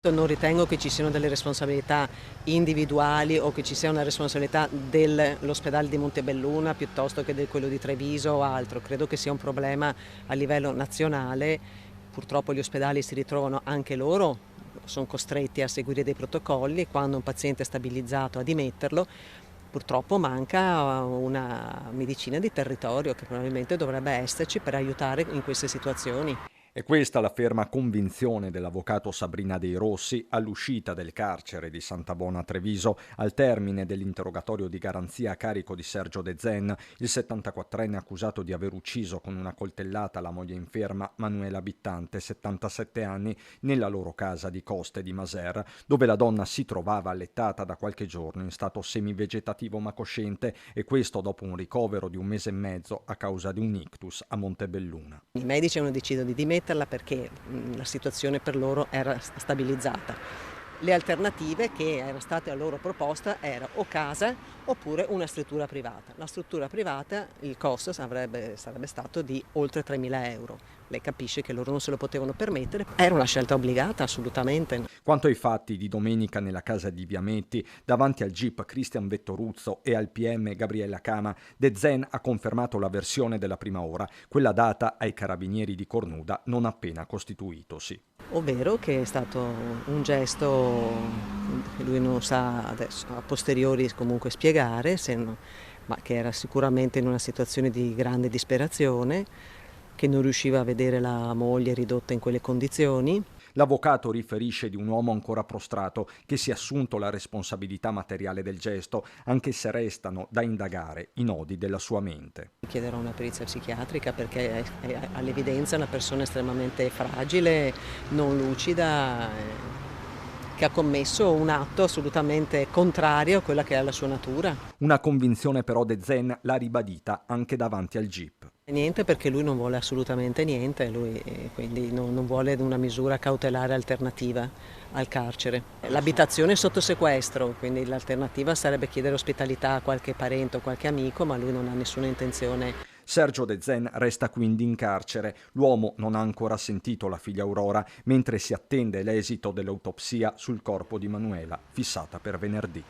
Non ritengo che ci siano delle responsabilità individuali o che ci sia una responsabilità dell'ospedale di Montebelluna piuttosto che di quello di Treviso o altro. Credo che sia un problema a livello nazionale. Purtroppo gli ospedali si ritrovano anche loro, sono costretti a seguire dei protocolli. Quando un paziente è stabilizzato a dimetterlo, purtroppo manca una medicina di territorio che probabilmente dovrebbe esserci per aiutare in queste situazioni. È questa la ferma convinzione dell'avvocato Sabrina Dei Rossi all'uscita del carcere di Santa Bona Treviso al termine dell'interrogatorio di garanzia a carico di Sergio De Zen, il 74enne accusato di aver ucciso con una coltellata la moglie inferma Manuela Bittante, 77 anni, nella loro casa di Coste di Maser, dove la donna si trovava allettata da qualche giorno in stato semivegetativo ma cosciente, e questo dopo un ricovero di 1 mese e mezzo a causa di un ictus a Montebelluna. I medici hanno deciso di dimetterla perché la situazione per loro era stabilizzata. Le alternative che erano state a loro proposta era o casa oppure una struttura privata. La struttura privata, il costo sarebbe stato di oltre 3.000 euro. Lei capisce che loro non se lo potevano permettere, era una scelta obbligata assolutamente. Quanto ai fatti di domenica nella casa di Viametti, davanti al GIP Cristian Vettoruzzo e al PM Gabriella Cama, De Zen ha confermato la versione della prima ora, quella data ai carabinieri di Cornuda non appena costituitosi. Ovvero che è stato un gesto che lui non sa adesso a posteriori comunque spiegare, ma che era sicuramente in una situazione di grande disperazione, che non riusciva a vedere la moglie ridotta in quelle condizioni. L'avvocato riferisce di un uomo ancora prostrato che si è assunto la responsabilità materiale del gesto, anche se restano da indagare i nodi della sua mente. Chiederò una perizia psichiatrica perché è all'evidenza una persona estremamente fragile, non lucida, che ha commesso un atto assolutamente contrario a quella che è la sua natura. Una convinzione però De Zen l'ha ribadita anche davanti al GIP. Niente, perché lui non vuole assolutamente niente, lui quindi non vuole una misura cautelare alternativa al carcere. L'abitazione è sotto sequestro, quindi l'alternativa sarebbe chiedere ospitalità a qualche parente o qualche amico, ma lui non ha nessuna intenzione. Sergio De Zen resta quindi in carcere. L'uomo non ha ancora sentito la figlia Aurora, mentre si attende l'esito dell'autopsia sul corpo di Manuela, fissata per venerdì.